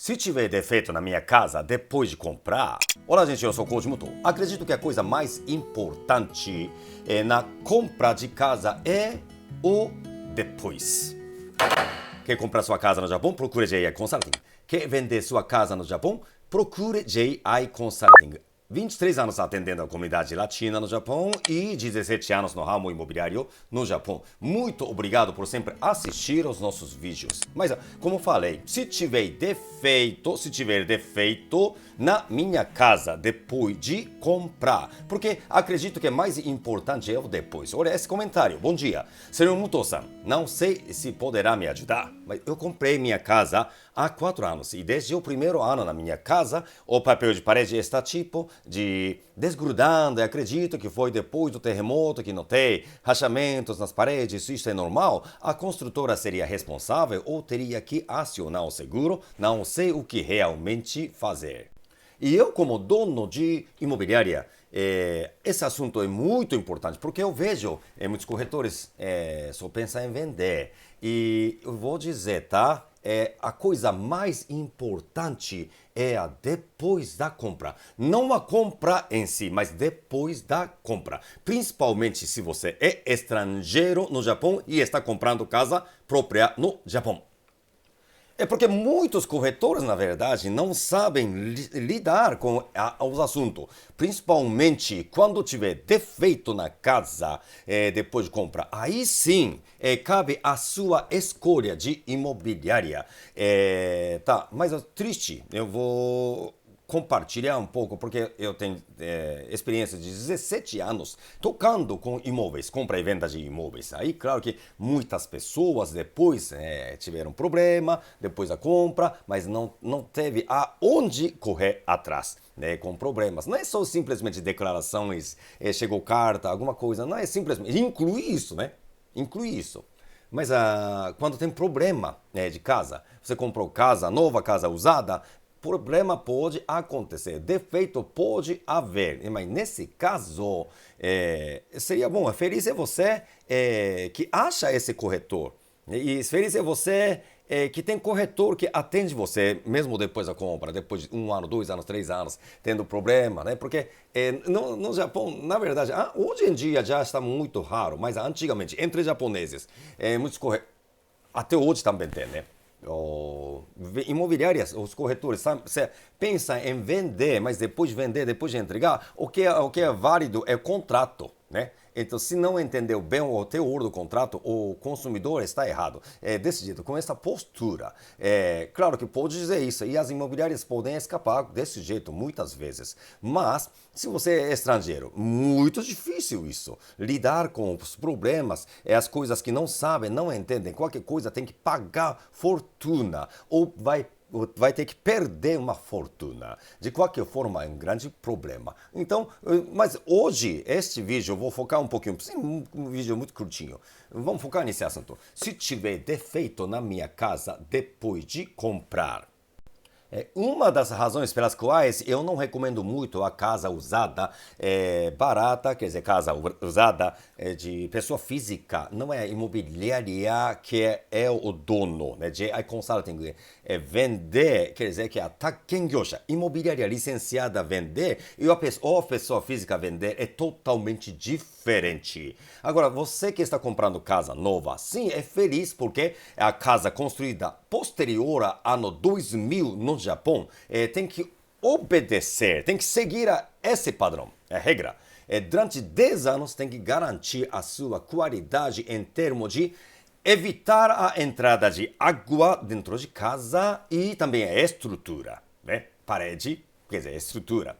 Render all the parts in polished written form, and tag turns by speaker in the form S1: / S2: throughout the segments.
S1: Se tiver defeito na minha casa depois de comprar... Olá, gente, eu sou o Koji Muto. Acredito que a coisa mais importante na compra de casa é o depois. Quer comprar sua casa no Japão? Procure JI Consulting. Quer vender sua casa no Japão? Procure JI Consulting. 23 anos atendendo a comunidade latina no Japão e 17 anos no ramo imobiliário no Japão. Muito obrigado por sempre assistir aos nossos vídeos. Mas, como falei, se tiver defeito na minha casa depois de comprar, porque acredito que é mais importante é o depois. Olha esse comentário. Bom dia. Senhor Muto-san, não sei se poderá me ajudar, mas eu comprei minha casa há 4 anos e desde o primeiro ano na minha casa o papel de parede está tipo de desgrudando e acredito que foi depois do terremoto que notei rachamentos nas paredes. Isso é normal? A construtora seria responsável ou teria que acionar o seguro? Não sei o que realmente fazer. E eu, como dono de imobiliária, esse assunto é muito importante, porque eu vejo muitos corretores só pensam em vender. E eu vou dizer, tá? A coisa mais importante é a depois da compra. Não a compra em si, mas depois da compra. Principalmente se você é estrangeiro no Japão e está comprando casa própria no Japão. É porque muitos corretores, na verdade, não sabem lidar com os assuntos. Principalmente quando tiver defeito na casa depois de compra. Aí sim, cabe a sua escolha de imobiliária. Tá, mas é triste. Eu vou compartilhar um pouco, porque eu tenho experiência de 17 anos tocando com imóveis, compra e venda de imóveis. Aí, claro que muitas pessoas depois tiveram problema, depois da compra, mas não teve aonde correr atrás, né, com problemas. Não é só simplesmente declarações, chegou carta, alguma coisa, não é simplesmente, inclui isso, né? Inclui isso. Mas quando tem problema de casa, você comprou casa nova, casa usada, problema pode acontecer, defeito pode haver, mas nesse caso seria bom, feliz é você que acha esse corretor e feliz é você que tem corretor que atende você mesmo depois da compra, depois de 1 ano, 2 anos, 3 anos, tendo problema, né? Porque no Japão, na verdade, hoje em dia já está muito raro, mas antigamente, entre japoneses, muitos corretores, até hoje também tem, né? Imobiliárias, os corretores, você pensa em vender, mas depois de vender, depois de entregar, o que é válido é o contrato, né? Então, se não entendeu bem o teor do contrato, o consumidor está errado. É desse jeito, com essa postura. Claro que pode dizer isso, e as imobiliárias podem escapar desse jeito muitas vezes. Mas, se você é estrangeiro, muito difícil isso. Lidar com os problemas, as coisas que não sabem, não entendem. Qualquer coisa tem que pagar fortuna, ou vai ter que perder uma fortuna. De qualquer forma, é um grande problema. Então, mas hoje, este vídeo, eu vou focar um pouquinho, um vídeo muito curtinho. Vamos focar nesse assunto. Se tiver defeito na minha casa depois de comprar, uma das razões pelas quais eu não recomendo muito a casa usada barata, quer dizer, casa usada de pessoa física, não é imobiliária que é o dono, né? JI Consulting vender, quer dizer que a Takengyosha, imobiliária licenciada vender e a pessoa física vender é totalmente diferente. Agora, você que está comprando casa nova, sim, é feliz porque a casa construída posterior ao ano 2000 no Japão tem que obedecer, tem que seguir esse padrão, é a regra. Durante 10 anos tem que garantir a sua qualidade em termos de evitar a entrada de água dentro de casa e também a estrutura, né? Parede, quer dizer, estrutura.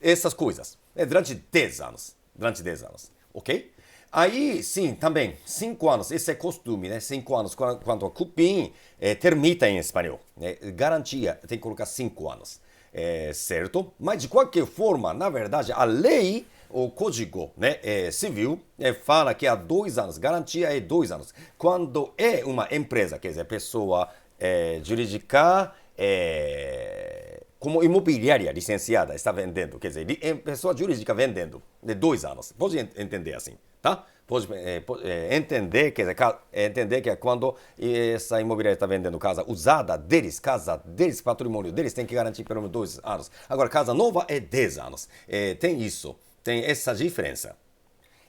S1: Essas coisas. Durante 10 anos. Durante 10 anos. Ok? Aí, sim, também, 5 anos, esse é costume, né? 5 anos, quanto a cupim, termita em espanhol. Garantia, tem que colocar 5 anos. Certo? Mas, de qualquer forma, na verdade, a lei, o código, né, civil, fala que há 2 anos, garantia é 2 anos. Quando é uma empresa, quer dizer, pessoa jurídica, como imobiliária licenciada está vendendo, quer dizer, pessoa jurídica vendendo de 2 anos. Pode entender assim, tá? entender que quando essa imobiliária está vendendo casa usada deles, patrimônio deles, tem que garantir pelo menos 2 anos. Agora, casa nova é 10 anos. Tem isso, tem essa diferença.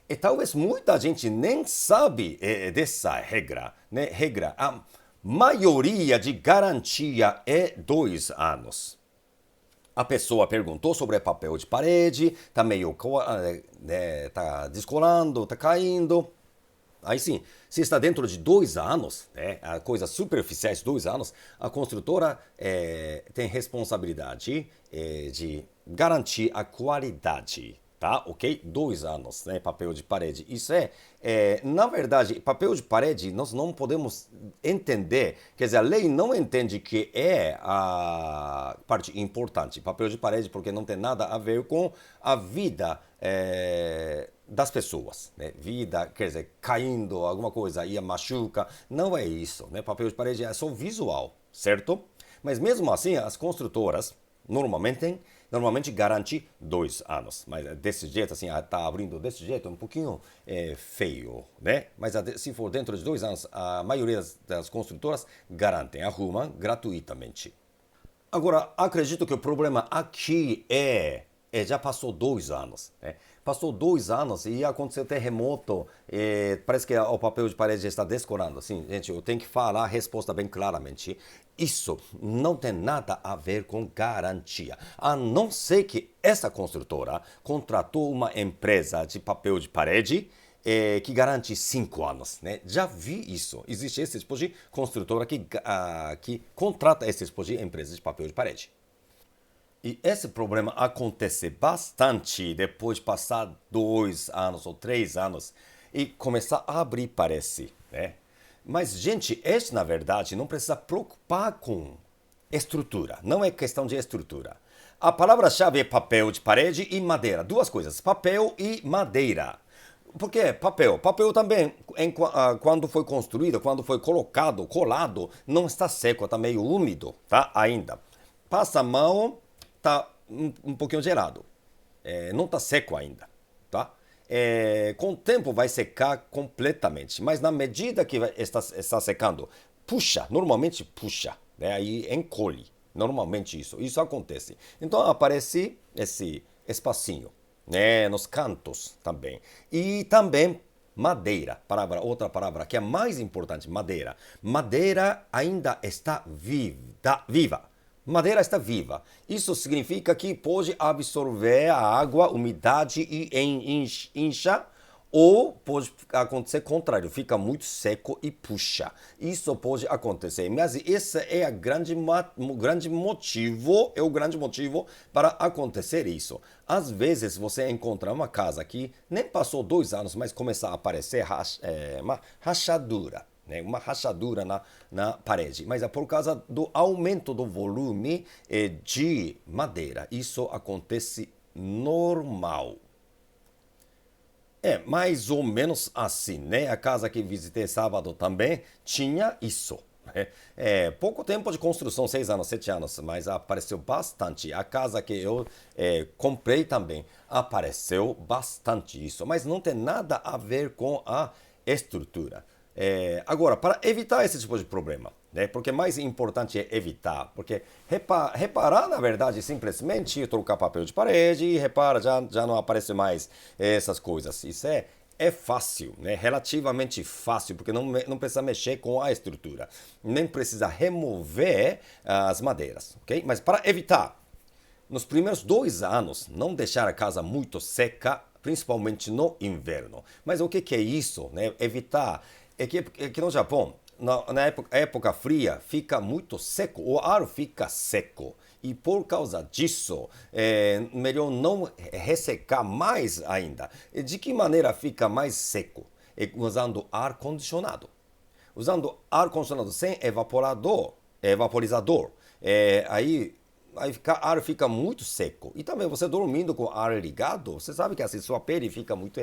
S1: E talvez muita gente nem sabe dessa regra, né? A maioria de garantia é 2 anos. A pessoa perguntou sobre papel de parede, tá meio, tá descolando, tá caindo. Aí sim, se está dentro de 2 anos, coisas superficiais, 2 anos, a construtora tem responsabilidade de garantir a qualidade. Tá, ok? 2 anos, né? Papel de parede. Isso na verdade, papel de parede nós não podemos entender, quer dizer, a lei não entende que é a parte importante. Papel de parede porque não tem nada a ver com a vida das pessoas, né? Vida, quer dizer, caindo, alguma coisa, ia machuca. Não é isso, né? Papel de parede é só visual, certo? Mas mesmo assim, as construtoras normalmente garante 2 anos. Mas desse jeito, assim, tá abrindo desse jeito, um pouquinho feio, né? Mas se for dentro de 2 anos, a maioria das construtoras garantem, arrumam gratuitamente. Agora, acredito que o problema aqui já passou 2 anos. Né? Passou 2 anos e aconteceu terremoto. Parece que o papel de parede já está descorando. Assim, gente, eu tenho que falar a resposta bem claramente. Isso não tem nada a ver com garantia. A não ser que essa construtora contratou uma empresa de papel de parede que garante 5 anos. Né? Já vi isso. Existe esse tipo de construtora que contrata esse tipo de empresa de papel de parede. E esse problema acontece bastante depois de passar 2 anos ou 3 anos e começar a abrir, parece. Né? Mas, gente, este, na verdade, não precisa preocupar com estrutura. Não é questão de estrutura. A palavra-chave é papel de parede e madeira. Duas coisas, papel e madeira. Por que papel? Papel também, quando foi construído, quando foi colado, não está seco, está meio úmido, tá? Ainda. Passa a mão, tá um pouquinho gelado. Não está seco ainda, tá? Com o tempo vai secar completamente, mas na medida que está secando, normalmente puxa, né? Aí encolhe, normalmente isso acontece. Então aparece esse espacinho, né? Nos cantos também. E também madeira, outra palavra que é mais importante, madeira. Madeira ainda está viva. Madeira está viva. Isso significa que pode absorver a água, umidade e incha, ou pode acontecer o contrário, fica muito seco e puxa. Isso pode acontecer, mas esse é o grande motivo para acontecer isso. Às vezes você encontra uma casa que nem passou 2 anos, mas começa a aparecer uma rachadura. Uma rachadura na parede, mas é por causa do aumento do volume de madeira. Isso acontece normal. Mais ou menos assim, né? A casa que visitei sábado também tinha isso. Pouco tempo de construção, 6 anos, 7 anos, mas apareceu bastante. A casa que eu comprei também apareceu bastante isso, mas não tem nada a ver com a estrutura. Agora, para evitar esse tipo de problema, né? Porque mais importante é evitar, porque reparar, na verdade, simplesmente trocar papel de parede e já não aparece mais essas coisas. Isso é fácil, né? Relativamente fácil, porque não precisa mexer com a estrutura, nem precisa remover as madeiras, ok? Mas para evitar, nos primeiros 2 anos, não deixar a casa muito seca, principalmente no inverno. Mas o que é isso, né? Evitar. É que no Japão, na época fria, fica muito seco, o ar fica seco. E por causa disso, melhor não ressecar mais ainda. E de que maneira fica mais seco? Usando ar-condicionado. Usando ar-condicionado sem vaporizador, aí ar fica muito seco. E também você dormindo com o ar ligado, você sabe que assim, sua pele fica muito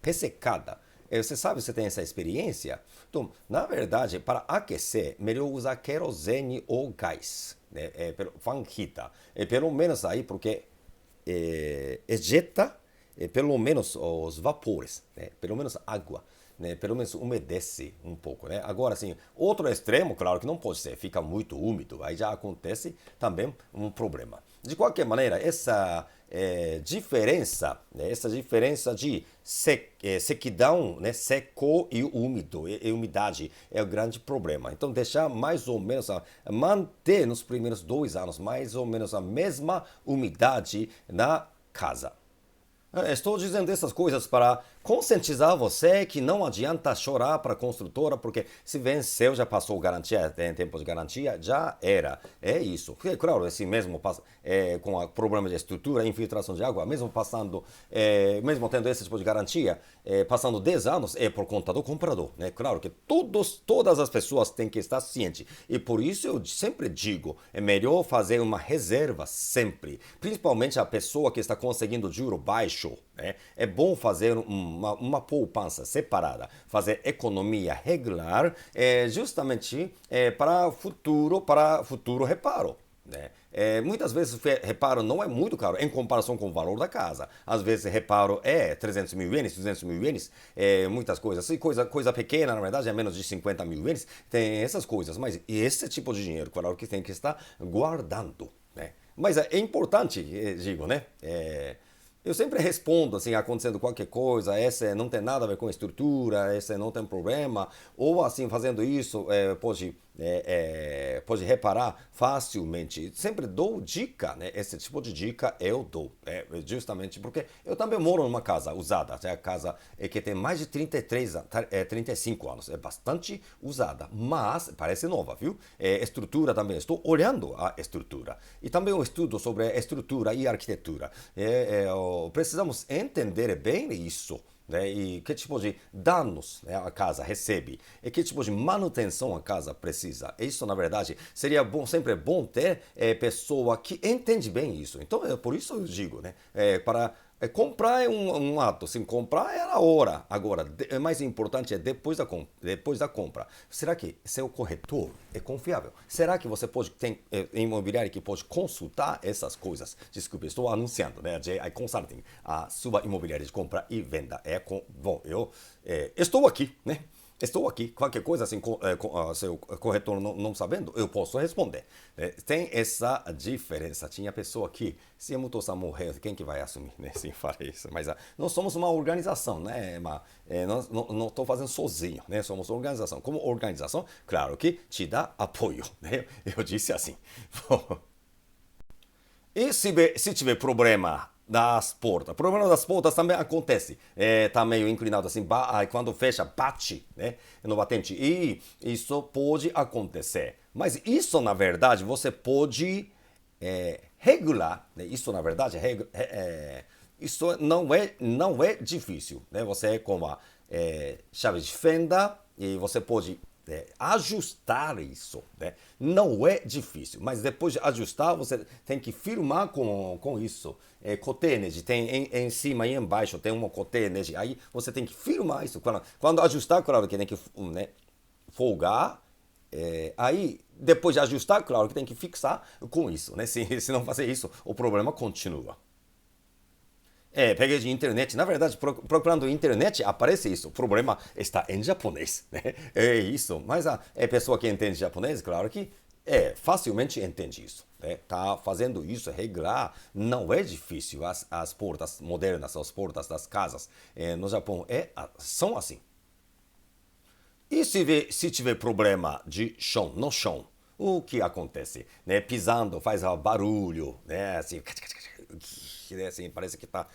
S1: ressecada. Você sabe, você tem essa experiência? Então, na verdade, para aquecer, melhor usar querosene ou gás, né? Fanhita. Pelo menos aí, porque ejeta pelo menos os vapores, né? Pelo menos água. Né, pelo menos umedece um pouco, né? Agora, assim, outro extremo, claro que não pode ser, fica muito úmido, aí já acontece também um problema. De qualquer maneira, essa diferença, né, essa diferença de sequidão, né, seco e úmido, e umidade é o grande problema. Então, deixar mais ou menos, manter nos primeiros 2 anos mais ou menos a mesma umidade na casa. Estou dizendo essas coisas para conscientizar você que não adianta chorar para a construtora, porque se venceu, já passou garantia, tem tempo de garantia, já era. É isso. Porque, claro, esse mesmo com o problema de estrutura, infiltração de água, mesmo passando, mesmo tendo esse tipo de garantia, passando 10 anos, é por conta do comprador. Né? Claro que todas as pessoas têm que estar cientes. E por isso eu sempre digo, é melhor fazer uma reserva sempre. Principalmente a pessoa que está conseguindo juro baixo. É bom fazer uma poupança separada, fazer economia regular, justamente para futuro reparo. Né? Muitas vezes o reparo não é muito caro em comparação com o valor da casa. Às vezes reparo é 300 mil ienes, 200 mil ienes, muitas coisas. E coisa pequena, na verdade, é menos de 50 mil ienes. Tem essas coisas, mas esse tipo de dinheiro, claro que tem que estar guardando. Né? Mas é importante, digo, né? Eu sempre respondo, assim, acontecendo qualquer coisa, essa não tem nada a ver com estrutura, essa não tem problema, ou assim, fazendo isso, pode reparar facilmente. Sempre dou dica, né? Esse tipo de dica eu dou, justamente porque eu também moro numa casa usada, a casa que tem mais de 35 anos, é bastante usada, mas parece nova, viu? Estrutura também, estou olhando a estrutura. E também eu estudo sobre estrutura e arquitetura. Precisamos entender bem isso. Né? E que tipo de danos, né, a casa recebe e que tipo de manutenção a casa precisa. Isso, na verdade, seria bom, sempre bom ter pessoa que entende bem isso. Então, por isso eu digo, né, para comprar é um ato, sim, comprar é a hora. Agora, o mais importante é depois da compra. Será que seu corretor é confiável? Será que você tem imobiliário que pode consultar essas coisas? Desculpe, estou anunciando, né? JI Consulting, a sua imobiliária de compra e venda. Bom, eu estou aqui, né? Estou aqui, qualquer coisa assim, seu corretor não sabendo, eu posso responder. Tem essa diferença. Tinha pessoa que, se a Mutosa morrer, quem que vai assumir? Né? Sim, farei isso. Mas nós somos uma organização, né? Não estou fazendo sozinho, né? Somos uma organização. Como organização, claro que te dá apoio, né? Eu disse assim. E se tiver problema das portas, problema das portas também acontece. Tá meio inclinado assim, quando fecha, bate, né, no batente. E isso pode acontecer. Mas isso, na verdade, você pode regular. Né? Isso, na verdade, isso não é difícil. Né? Você com a chave de fenda e você pode ajustar isso, né? Não é difícil, mas depois de ajustar, você tem que firmar com isso. Cotenage, tem em cima e embaixo, tem uma cotenage, aí você tem que firmar isso. Quando ajustar, claro que tem que, né, folgar, aí depois de ajustar, claro que tem que fixar com isso, né? Se não fazer isso, o problema continua. Peguei de internet. Na verdade, procurando internet, aparece isso. O problema está em japonês, né? É isso. Mas a pessoa que entende japonês, claro que facilmente entende isso. Tá fazendo isso, regular, não é difícil. As portas modernas, as portas das casas no Japão são assim. E se tiver problema de chão, no chão, o que acontece? Né? Pisando faz barulho, né? Assim, assim, parece que está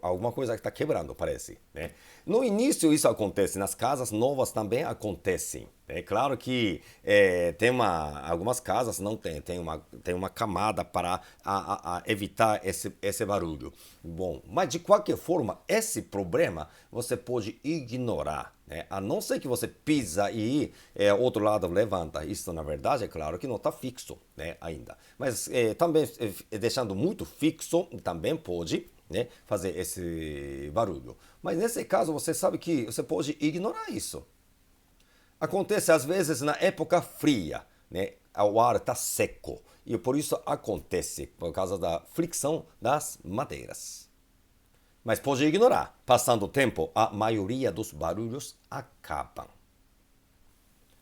S1: alguma coisa que está quebrando, parece. Né? No início isso acontece, nas casas novas também acontece. É claro que algumas casas não tem uma camada para evitar esse barulho. Bom, mas de qualquer forma, esse problema você pode ignorar. Né? A não ser que você pisa e outro lado levanta. Isso, na verdade, é claro que não está fixo, né, ainda. Mas também deixando muito fixo, também pode, né, fazer esse barulho. Mas nesse caso, você sabe que você pode ignorar isso. Acontece às vezes na época fria, né? O ar está seco e por isso acontece por causa da fricção das madeiras. Mas pode ignorar. Passando o tempo, a maioria dos barulhos acabam.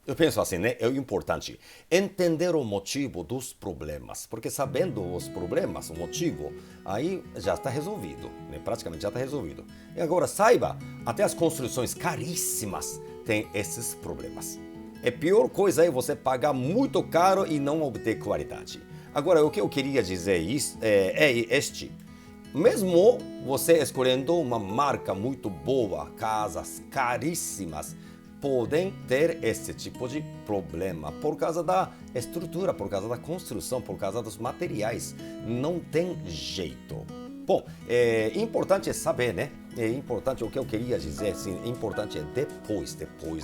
S1: Eu penso assim, né? É importante entender o motivo dos problemas, porque sabendo os problemas, o motivo, aí já está resolvido, né? Praticamente já está resolvido. E agora saiba, até as construções caríssimas têm esses problemas. A pior coisa é você pagar muito caro e não obter qualidade. Agora, o que eu queria dizer é este. Mesmo você escolhendo uma marca muito boa, casas caríssimas, podem ter esse tipo de problema por causa da estrutura, por causa da construção, por causa dos materiais. Não tem jeito. Bom, é importante saber, né? É importante o que eu queria dizer, assim, importante é depois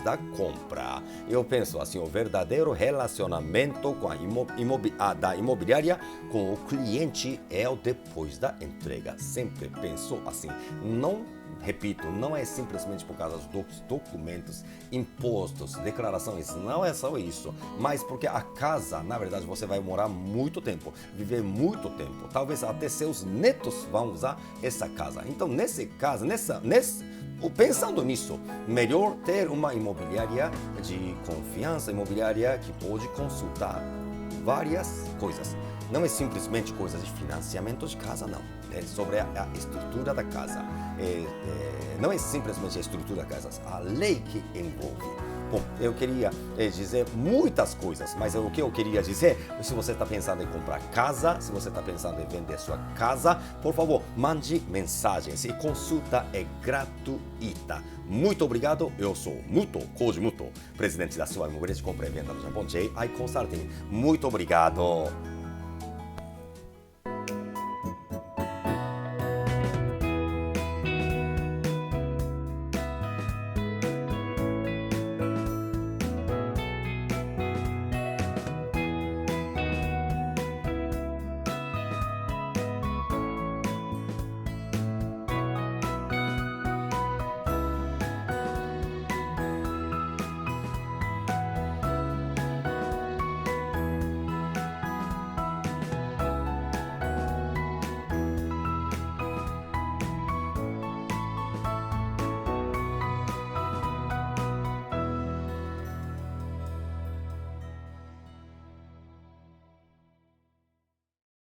S1: da compra. Eu penso assim, o verdadeiro relacionamento com da imobiliária com o cliente é o depois da entrega. Sempre penso assim, repito, não é simplesmente por causa dos documentos, impostos, declarações, não é só isso, mas porque a casa, na verdade, você vai morar muito tempo, viver muito tempo, talvez até seus netos vão usar essa casa. Então, nesse caso, pensando nisso, melhor ter uma imobiliária de confiança, imobiliária que pode consultar várias coisas. Não é simplesmente coisas de financiamento de casa, não. É sobre a estrutura da casa. Não é simplesmente a estrutura da casa, a lei que envolve. Bom, eu queria dizer muitas coisas, mas o que eu queria dizer, se você está pensando em comprar casa, se você está pensando em vender sua casa, por favor, mande mensagens e consulta é gratuita. Muito obrigado, eu sou Koji Muto, presidente da sua imobiliária de compra e venda do Japão, J.I. Consulting. Muito obrigado.